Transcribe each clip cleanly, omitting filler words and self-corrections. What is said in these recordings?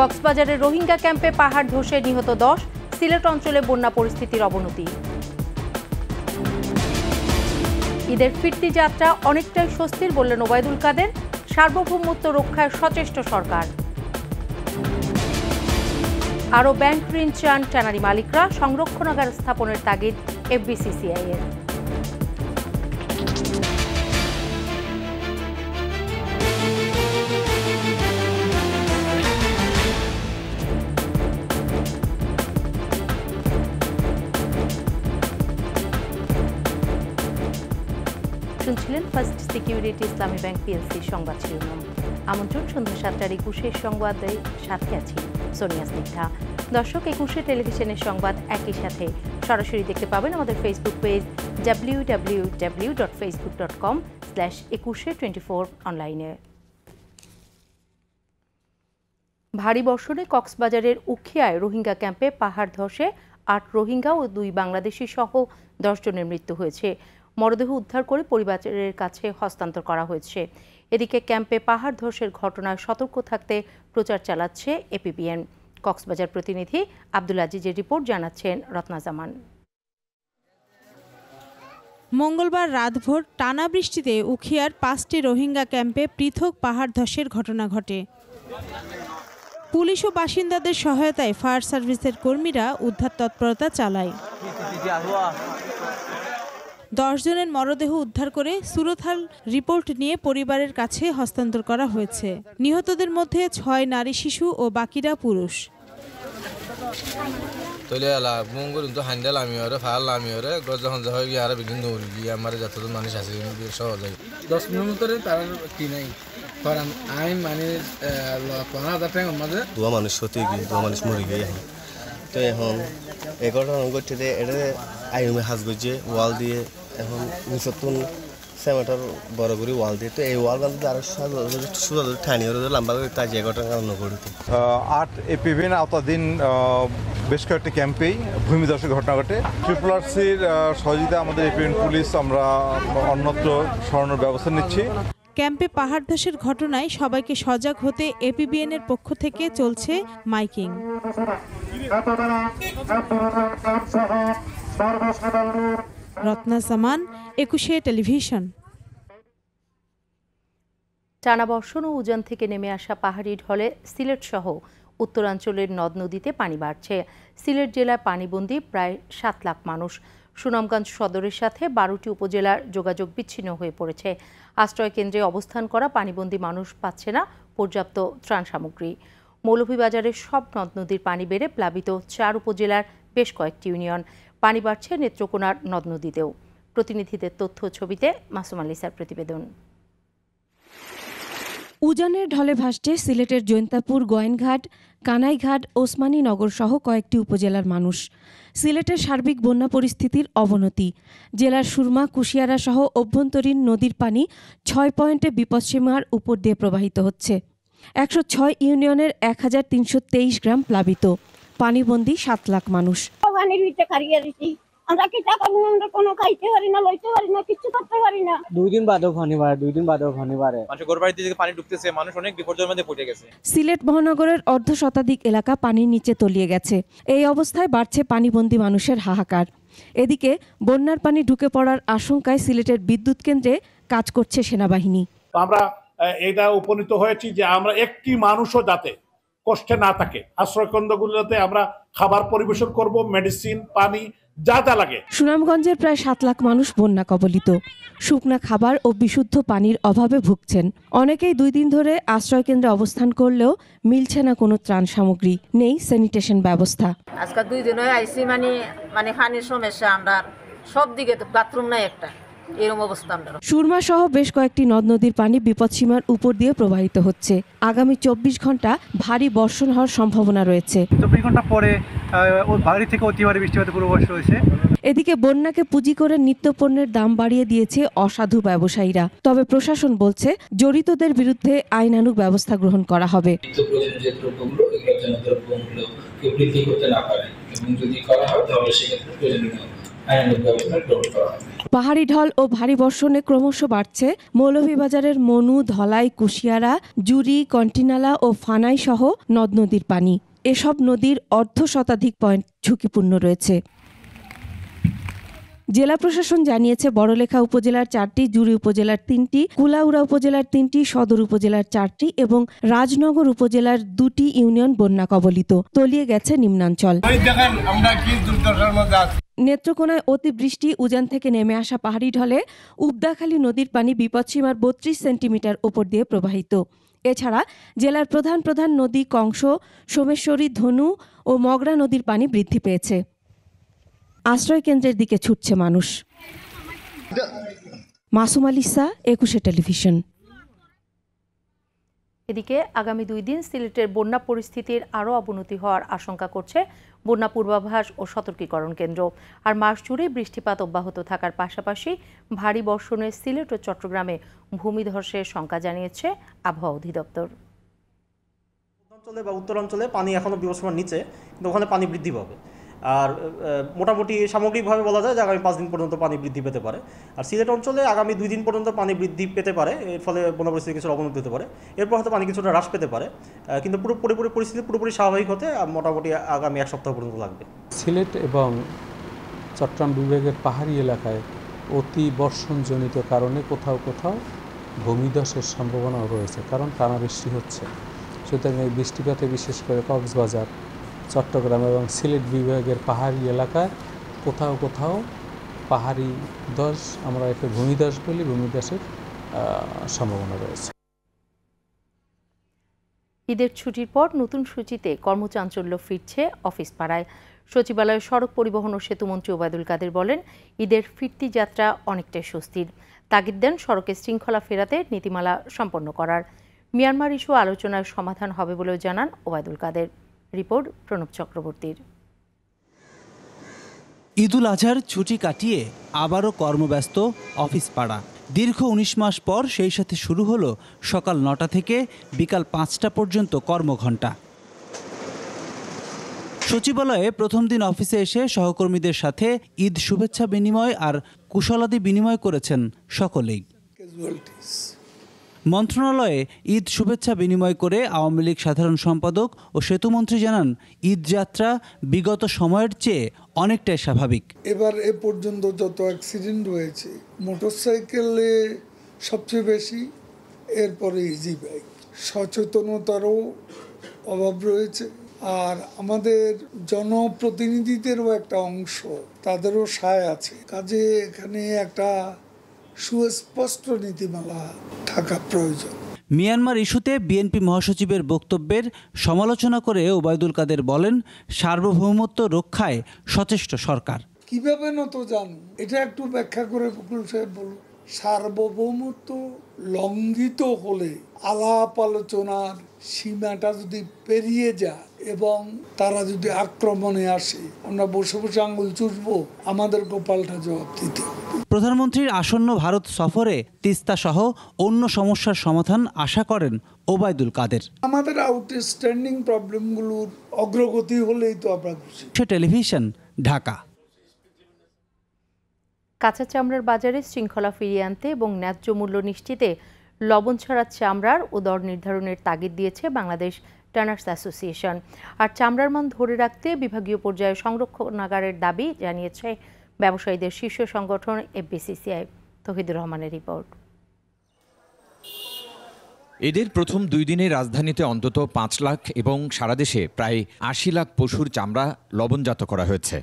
কক্সবাজারের রোহিঙ্গা ক্যাম্পে পাহাড় ধসে নিহত 10, সিলেট অঞ্চলে বন্যা পরিস্থিতির অবনতি। ঈদের ফিরতি যাত্রা অনেকটাই স্বস্তির বললেন ওবায়দুল কাদের, সার্বভৌমত্ব রক্ষায় সচেষ্ট সরকার। আরও ব্যাংক ঋণ চান ট্যানারি মালিকরা, সংরক্ষণাগার স্থাপনের তাগিদ এফবিসিসিআই এর। শুনছিলেন ফার্স্ট সিকিউরিটি ইসলামী ব্যাংক পিএলসি সংবাদ শিরোনাম। আমন্ত্রণ সন্ধ্যা 7টার 21 সংবাদে সাথে আছি সোনিয়া স্নিগ্ধা। দর্শক, 21 টেলিভিশনের সংবাদ একই সাথে সরাসরি দেখতে পাবেন আমাদের ফেসবুক পেজ www.facebook.com/2124 অনলাইনে। ভারী বর্ষণে কক্সবাজারের উখিয়ায় রোহিঙ্গা ক্যাম্পে পাহাড় ধসে 8 রোহিঙ্গা ও 2 বাংলাদেশি সহ 10 জনের মৃত্যু হয়েছে। মরদেহ উদ্ধার করে পরিবারের কাছে হস্তান্তর করা হয়েছে। এদিকে ক্যাম্পে পাহাড় ধসের ঘটনায় সতর্ক থাকতে প্রচার চালাচ্ছে এপিবিএন। কক্সবাজার প্রতিনিধি আব্দুল আজিজের রিপোর্ট, জানাচ্ছেন রত্না জামান। মঙ্গলবার রাতভর টানা বৃষ্টিতে উখিয়ার 5টি রোহিঙ্গা ক্যাম্পে পৃথক পাহাড় ধসের ঘটনা ঘটে। পুলিশ ও বাসিন্দাদের সহায়তায় ফায়ার সার্ভিসের কর্মীরা উদ্ধার তৎপরতা চালায়। 10 জনের মরদেহ উদ্ধার করে সুরতহাল রিপোর্ট নিয়ে পরিবারের কাছে হস্তান্তর করা হয়েছে। নিহতদের মধ্যে 6 নারী, শিশু ও বাকিরা পুরুষ। তো এখন এই ঘটনা ঘটছে এটা আইমে হাজ করছে ওয়াল দিয়ে, এখন নিচতন সেমেটার বড় করে ওয়াল দিয়ে, তো এই ওয়াল বান্ধব আরো সুদা ঠানি লম্বা করে তাই যে ঘটনা কারণ ঘটে। 8 এপিবিএন আওতাধীন বেশ কয়েকটি ক্যাম্পেই ভূমিধসের ঘটনা ঘটে। RRRCর সহযোগিতা আমাদের এপিবিএন পুলিশ আমরা অন্যত্র সরানোর ব্যবস্থা নিচ্ছি। ক্যাম্পে পাহাড় ধসের ঘটনায় সবাইকে সজাগ হতে এপিবিএন এর পক্ষ থেকে চলছে মাইকিং। রত্না জামান, 21 টেলিভিশন। টানা বর্ষণ ও উজান থেকে নেমে আসা পাহাড়ি ঢলে সিলেট সহ উত্তরাঞ্চলের নদ নদীতে পানি বাড়ছে। সিলেট জেলায় পানিবন্দী প্রায় 7 লাখ মানুষ। সুনামগঞ্জ সদরের সাথে 12টি উপজেলার যোগাযোগ বিচ্ছিন্ন হয়ে পড়েছে। আশ্রয় কেন্দ্রে অবস্থান করা পানিবন্দী মানুষ পাচ্ছে না পর্যাপ্ত ত্রাণ সামগ্রী। মৌলভীবাজারের সব নদ নদীর পানি বেড়ে প্লাবিত 4 উপজেলার বেশ কয়েকটি ইউনিয়ন। পানি বাড়ছে নেত্রকোনার নদ নদীতেও। প্রতিনিধিদের তথ্য ছবিতে মাসুম আলিসার প্রতিবেদন। উজানের ঢলে ভাসছে সিলেটের জৈন্তাপুর, গোয়েনঘাট, কানাইঘাট, ওসমানী নগর সহ কয়েকটি উপজেলার মানুষ। সিলেটের সার্বিক বন্যা পরিস্থিতির অবনতি। জেলার সুরমা, কুশিয়ারা সহ অভ্যন্তরীণ নদীর পানি 6 পয়েন্টে বিপদসীমার উপর দিয়ে প্রবাহিত হচ্ছে। 106 ইউনিয়নের 1323 গ্রাম প্লাবিত। পানিবন্দী 7 লাখ মানুষ। আমরা কি টাকা আমরা কোনো খাইতে পারি না, লইতে পারি না, কিছু করতে পারি না। 2 দিন বাদেও ঘনি বাড়ে। মানুষ ঘরবাড়ি থেকে পানি ঢুকতেছে, মানুষ অনেক বিপর্যয়ের মধ্যে পড়ে গেছে। সিলেট মহানগরের অর্ধ শতাধিক এলাকা পানির নিচে তলিয়ে গেছে। এই অবস্থায় বাড়ছে পানিবন্দী মানুষের হাহাকার। এদিকে বন্যার পানি ঢুকে পড়ার আশঙ্কায় সিলেটের বিদ্যুৎ কেন্দ্রে কাজ করছে সেনাবাহিনী। আমরা এটা উপনীত হয়েছি যে আমরা একটি মানুষও যাতে কষ্টে না থাকে, আশ্রয় কেন্দ্রগুলোতে আমরা খাবার পরিবেশন করব, মেডিসিন, পানি যা যা লাগে। সুনামগঞ্জের প্রায় 7 লাখ মানুষ বন্যা কবলিত। শুকনা খাবার ও বিশুদ্ধ পানির অভাবে ভুগছেন। অনেকেই 2 দিন ধরে আশ্রয় কেন্দ্রে অবস্থান করলেও মিলছে না কোনো ত্রাণ সামগ্রী, নেই স্যানিটেশন ব্যবস্থা। আজকে 2 দিন হয়ে আইসি মানে পানির সমস্যা, আমরা সব দিকে তো বাথরুম নাই একটা, এরকম অবস্থা। সুরমা সহ বেশ কয়েকটি নদ নদীর পানি বিপদসীমার উপর দিয়ে প্রবাহিত হচ্ছে। আগামী 24 ঘন্টা ভারী বর্ষণ হওয়ার সম্ভাবনা রয়েছে। 24 ঘন্টা পরে ভারী থেকে অতি ভারী বৃষ্টি হতে পূর্বাভাস রয়েছে। এদিকে বন্যাকে পুঁজি করে নিত্যপণ্যের দাম বাড়িয়ে দিয়েছে অসাধু ব্যবসায়ীরা। তবে প্রশাসন বলছে জড়িতদের বিরুদ্ধে আইনানুগ ব্যবস্থা গ্রহণ করা হবে। পাহাড়ি ঢল ও ভারী বর্ষণে ক্রমশ বাড়ছে মৌলভীবাজারের মনু, ধলাই, কুশিয়ারা, জুরি, কন্টিনালা ও ফানাই সহ নদ নদীর পানি। এসব নদীর অর্ধ শতাধিক পয়েন্ট ঝুঁকিপূর্ণ রয়েছে। জেলা প্রশাসন জানিয়েছে বড়লেখা উপজেলার 4টি, জুরি উপজেলার 3টি, কুলাউড়া উপজেলার 3টি, সদর উপজেলার 4টি এবং রাজনগর উপজেলার 2টি ইউনিয়ন বন্যা কবলিত। তলিয়ে গেছে নিম্নাঞ্চল। নেত্রকোনায় অতিবৃষ্টি, উজান থেকে নেমে আসা পাহাড়ি ঢলে উবদাখালী নদীর পানি বিপদসীমার 32 সেন্টিমিটার ওপর দিয়ে প্রবাহিত। এছাড়া জেলার প্রধান প্রধান নদী কংস, সোমেশ্বরী, ধনু ও মগরা নদীর পানি বৃদ্ধি পেয়েছে। আশ্রয় কেন্দ্রের দিকে ছুটছে মানুষ। মাসুম আলিসা, 21 টেলিভিশন। এদিকে আগামী 2 দিন সিলেটের বন্যা পরিস্থিতির আরও অবনতি হওয়ার আশঙ্কা করছে বন্যা পূর্বাভাস ও সতর্কীকরণ কেন্দ্র। আর মাস জুড়ে বৃষ্টিপাত অব্যাহত থাকার পাশাপাশি ভারী বর্ষণে সিলেট ও চট্টগ্রামে ভূমিধসের শঙ্কা জানিয়েছে আবহাওয়া অধিদপ্তর। অঞ্চলে বা উত্তরাঞ্চলে পানি এখনও বিপদসীমার নিচে, কিন্তু ওখানে পানি বৃদ্ধি পাবে। আর মোটামুটি সামগ্রিকভাবে বলা যায় যে আগামী 5 দিন পর্যন্ত পানি বৃদ্ধি পেতে পারে। আর সিলেট অঞ্চলে আগামী 2 দিন পর্যন্ত পানি বৃদ্ধি পেতে পারে, এর ফলে বন্যা পরিস্থিতি কিছুটা অবনতি হতে পারে। এরপর হয়তো পানি কিছুটা হ্রাস পেতে পারে, কিন্তু পরিস্থিতি পুরোপুরি স্বাভাবিক হতে মোটামুটি আগামী 1 সপ্তাহ পর্যন্ত লাগবে। সিলেট এবং চট্টগ্রাম বিভাগের পাহাড়ি এলাকায় অতি বর্ষণজনিত কারণে কোথাও কোথাও ভূমিধসের সম্ভাবনাও রয়েছে, কারণ টানা বৃষ্টি হচ্ছে। সুতরাং এই বৃষ্টিপাতে বিশেষ করে কক্সবাজার, চট্টগ্রাম এবং সিলেট বিভাগের পাহাড়ি এলাকায় কোথাও কোথাও পাহাড়ি ধস, আমরা একে ভূমিধস বলি, ভূমিধসের সম্ভাবনা রয়েছে। ঈদের ছুটির পর নতুন সূচিতে কর্মচাঞ্চল্য ফিরছে অফিস পাড়ায়। সচিবালয়ের সড়ক পরিবহন ও সেতুমন্ত্রী ওবায়দুল কাদের বলেন, ঈদের ফিরতি যাত্রা অনেকটাই স্বস্তির। তাগিদ দেন সড়কে শৃঙ্খলা ফেরাতে নীতিমালা সম্পন্ন করার। মিয়ানমার ইস্যু আলোচনার সমাধান হবে বলেও জানান ওবায়দুল কাদের। রিপোর্ট প্রণব চক্রবর্তীর। ঈদুল আজহার ছুটি কাটিয়ে আবারও কর্মব্যস্ত অফিস পাড়া। দীর্ঘ 19 মাস পর সেই সাথে শুরু হলো সকাল 9টা থেকে বিকাল 5টা পর্যন্ত কর্মঘণ্টা। সচিবালয়ে প্রথম দিন অফিসে এসে সহকর্মীদের সাথে ঈদ শুভেচ্ছা বিনিময় আর কুশলাদি বিনিময় করেছেন সকলেই। মন্ত্রণালয়ে ঈদ শুভেচ্ছা বিনিময় করে আওয়ামী লীগ সাধারণ সম্পাদক ও সেতুমন্ত্রী জানান, ঈদ যাত্রা বিগত সময়ের চেয়ে অনেকটাই স্বাভাবিক। এবার এ পর্যন্ত যত অ্যাক্সিডেন্ট হয়েছে মোটরসাইকেলে সবচেয়ে বেশি, এরপরে ইজি বাইক। সচেতনতারও অভাব রয়েছে, আর আমাদের জনপ্রতিনিধিদেরও একটা অংশ, তাদেরও সায় আছে। কাজে এখানে একটা সুস্পষ্ট নীতিমালা থাকা প্রয়োজন। মিয়ানমার ইস্যুতে বিএনপি মহাসচিবের বক্তব্যের সমালোচনা করে ওবায়দুল কাদের বলেন, সার্বভৌমত্ব রক্ষায় সচেষ্ট সরকার। কিভাবে নত জানো, এটা একটু ব্যাখ্যা করে বকুল সাহেব বলুন। সার্বভৌমত্ব লঙ্ঘিত হলে আলাপ আলোচনার সীমাটা যদি পেরিয়ে যায় এবং তারা যদি আক্রমণে আসে, আমরা বসে বসে আঙুল চুষবো? আমাদেরকে পাল্টা জবাব দিতে হবে। প্রধানমন্ত্রীর আসন্ন ভারত সফরে তিস্তা সহ অন্য সমস্যার সমাধান আশা করেন ওবায়দুল কাদের। আমাদের আউটস্ট্যান্ডিং প্রবলেমগুলোর অগ্রগতি হলেই তো আমরা খুশি। টেলিভিশন, ঢাকা। কাঁচা চামড়ার বাজারে শৃঙ্খলা ফিরিয়ে আনতে এবং ন্যায্য মূল্য নিশ্চিতে লবণ ছাড়া চামড়ার ও দর নির্ধারণের তাগিদ দিয়েছে বাংলাদেশ টানার্স অ্যাসোসিয়েশন। আর চামড়ার মান ধরে রাখতে বিভাগীয় পর্যায়ে সংরক্ষণাগারের দাবি জানিয়েছে ব্যবসায়ীদের শীর্ষ সংগঠন এফবিসিসিআই। তহিদুর রহমানের রিপোর্ট। ঈদের প্রথম 2 দিনে রাজধানীতে অন্তত 5 লাখ এবং সারা দেশে প্রায় 80 লাখ পশুর চামড়া লবণজাত করা হয়েছে।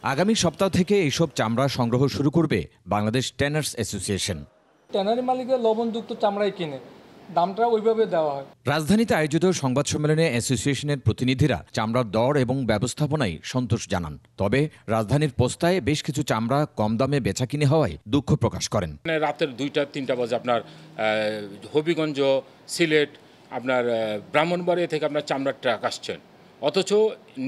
আগামী সপ্তাহ থেকে এইসব চামড়া সংগ্রহ শুরু করবে বাংলাদেশ ট্যানার্স অ্যাসোসিয়েশন। ট্যানারি মালিকের লবণযুক্ত চামড়াই কিনে, দামটা ওইভাবে দেওয়া হয়। রাজধানীতে আয়োজিত সংবাদ সম্মেলনে অ্যাসোসিয়েশনের প্রতিনিধিরা চামড়ার দর এবং ব্যবস্থাপনায় সন্তোষ জানান। তবে রাজধানীর পোস্তায় বেশ কিছু চামড়া কম দামে বেচাকিনি হওয়ায় দুঃখ প্রকাশ করেন। রাতের 2টা-3টা বাজে আপনার হবিগঞ্জ, সিলেট, আপনার ব্রাহ্মণবাড়িয়া থেকে আপনার চামড়ার ট্রাক আসছেন, অথচ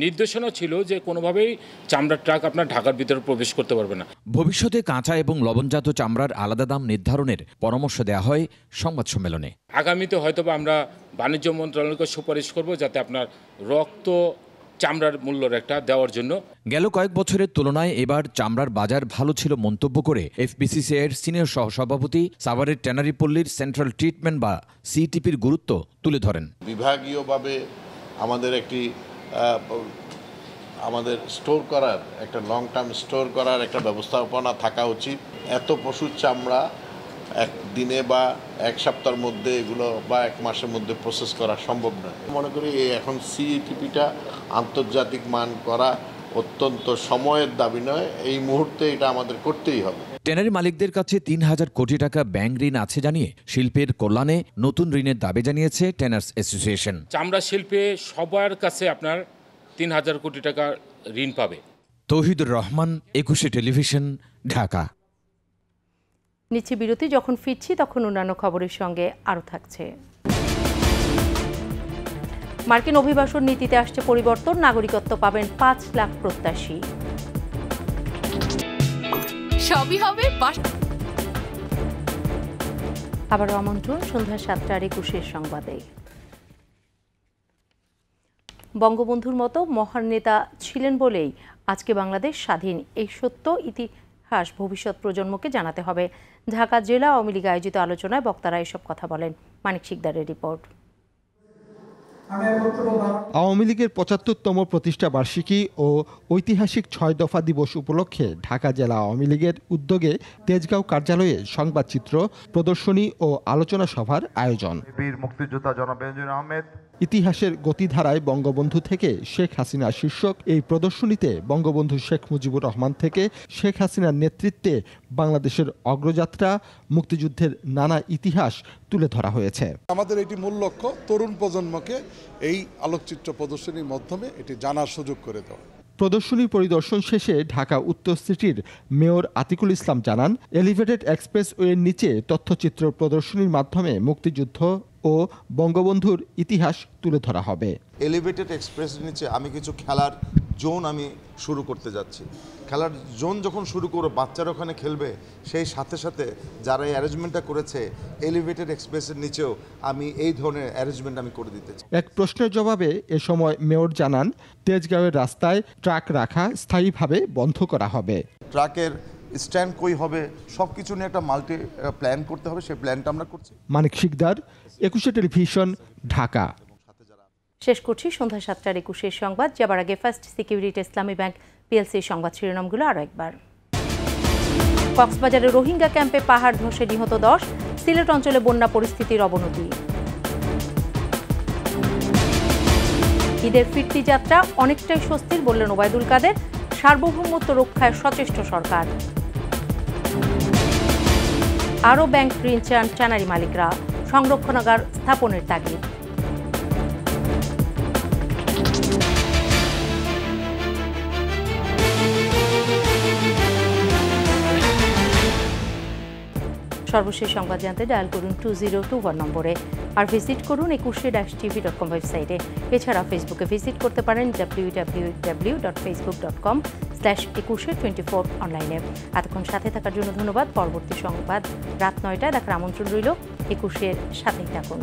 নির্দেশনা ছিল যে কোনোভাবেই চামড়ার ট্রাক আপনার ঢাকার ভিতরে প্রবেশ করতে পারবে না। ভবিষ্যতে কাঁচা এবং লবণজাত চামড়ার আলাদা দাম নির্ধারণের পরামর্শ দেওয়া হয় সংবাদ সম্মেলনে। আগামীতে হয়তো আমরা বাণিজ্য মন্ত্রণালয়কে সুপারিশ করব যাতে আপনার রক্ত চামড়ার মূল্যর একটা দেওয়ার জন্য। গেল কয়েক বছরের তুলনায় এবার চামড়ার বাজার ভালো ছিল মন্তব্য করে এফবিসিসিআইয়ের সিনিয়র সহসভাপতি সাভারের ট্যানারি পল্লীর সেন্ট্রাল ট্রিটমেন্ট বা সিটিপির গুরুত্ব তুলে ধরেন। বিভাগীয়ভাবে আমাদের স্টোর করার একটা লং টার্ম স্টোর করার একটা ব্যবস্থাপনা থাকা উচিত। এত পশুর চামড়া এক দিনে বা এক সপ্তাহের মধ্যে এগুলো বা এক মাসের মধ্যে প্রসেস করা সম্ভব নয়। মনে করি এখন সিইটিপিটা আন্তর্জাতিক মান করা অত্যন্ত সময়ের দাবি নয়, এই মুহূর্তে এটা আমাদের করতেই হবে। ট্যানারি মালিকদের কাছে ৩,০০০ কোটি টাকা ব্যাংক ঋণ আছে জানিয়ে শিল্পের কল্যাণে নতুন ঋণের দাবি জানিয়েছে ট্যানার্স অ্যাসোসিয়েশন। চামড়া শিল্পে সবার কাছে আপনার ৩,০০০ কোটি টাকা ঋণ পাবে। তৌহিদুর রহমান, একুশে টেলিভিশন, ঢাকা। নিচ্ছে বিরতি, যখন ফিরছি তখন অন্যান্য খবরের সঙ্গে আরও থাকছে। মার্কিন অভিবাসন নীতিতে আসছে পরিবর্তন, নাগরিকত্ব পাবেন ৫ লাখ প্রত্যাশী। সবই হবে আবারও আমন্ত্রণ সন্ধ্যা ৭টার ২১ সংবাদে। বঙ্গবন্ধুর মতো মহান নেতা ছিলেন বলেই আজকে বাংলাদেশ স্বাধীন, এই সত্য ইতিহাস ভবিষ্যৎ প্রজন্মকে জানাতে হবে। ঢাকা জেলা আওয়ামী লীগ আয়োজিত আলোচনায় বক্তারা এসব কথা বলেন। মানিক শিকদারের রিপোর্ট। আওয়ামী লীগের ৭৫তম প্রতিষ্ঠা বার্ষিকী ও ঐতিহাসিক ৬ দফা দিবস উপলক্ষে ঢাকা জেলা আওয়ামী লীগের উদ্যোগে তেজগাঁও কার্যালয়ে সংবাদচিত্র প্রদর্শনী ও আলোচনা সভার আয়োজন। বীর মুক্তিযোদ্ধা জনাব বেনজির আহমেদ, ইতিহাসের গতিধারায় বঙ্গবন্ধু থেকে শেখ হাসিনা শীর্ষক এই প্রদর্শনীতে বঙ্গবন্ধু শেখ মুজিবুর রহমান থেকে শেখ হাসিনার নেতৃত্বে বাংলাদেশের অগ্রযাত্রা, মুক্তিযুদ্ধের নানা ইতিহাস তুলে ধরা হয়েছে। আমাদের এটি মূল লক্ষ্য তরুণ প্রজন্মকে এই আলোকচিত্র প্রদর্শনীর মাধ্যমে এটি জানার সুযোগ করে দেওয়া। প্রদর্শনী পরিদর্শন শেষে ঢাকা উত্তর সিটির মেয়র আতিকুল ইসলাম জানান, এলিভেটেড এক্সপ্রেসওয়ের নিচে তথ্যচিত্র প্রদর্শনীর মাধ্যমে মুক্তিযুদ্ধ ও বঙ্গবন্ধুর ইতিহাস তুলে ধরা হবে। এলিভেটেড এক্সপ্রেসের নিচে আমি কিছু খেলার জোন আমি শুরু করতে যাচ্ছি। খেলার জোন যখন শুরু করব, বাচ্চারা ওখানে খেলবে, সেই সাথে সাথে যারা এই অ্যারেঞ্জমেন্টটা করেছে এলিভেটেড এক্সপ্রেসের নিচেও আমি এই ধরনের অ্যারেঞ্জমেন্ট আমি করে দিতে চাই। এক প্রশ্নের জবাবে এ সময় মেয়র জানান, তেজগাঁওয়ের রাস্তায় ট্রাক রাখা স্থায়ীভাবে বন্ধ করা হবে। ট্রাকের স্ট্যান্ড কই হবে, সব কিছু নিয়ে একটা মাল্টি প্ল্যান করতে হবে, সেই প্ল্যানটা আমরা করছি। মানিক শিকদার, একুশে টেলিভিশন, ঢাকা। শেষ করছি সন্ধ্যা ৭টার ২১ সংবাদ। যাবার আগে ফার্স্ট সিকিউরিটি ইসলামী ব্যাংক পিএলসি সংবাদ শিরোনামগুলো আরও একবার। কক্সবাজারে রোহিঙ্গা ক্যাম্পে পাহাড় ধসে নিহত ১০, সিলেট অঞ্চলে বন্যা পরিস্থিতির অবনতি। ঈদের ফিরতি যাত্রা অনেকটাই স্বস্তির বললেন ওবায়দুল কাদের, সার্বভৌমত্ব রক্ষায় সচেষ্ট সরকার। আরও ব্যাংক ঋণ চান ট্যানারি মালিকরা, সংরক্ষণাগার স্থাপনের তাগিদ। সর্বশেষ সংবাদ জানতে ডায়াল করুন 2021 নম্বরে, আর ভিজিট করুন 21-tv.com ওয়েবসাইটে। এছাড়া ফেসবুকে ভিজিট করতে পারেন www.facebook.com/2124 অনলাইনে। এতক্ষণ সাথে থাকার জন্য ধন্যবাদ। পরবর্তী সংবাদ রাত ৯টায় দেখার আমন্ত্রণ রইল। 21-এর সাথেই থাকুন।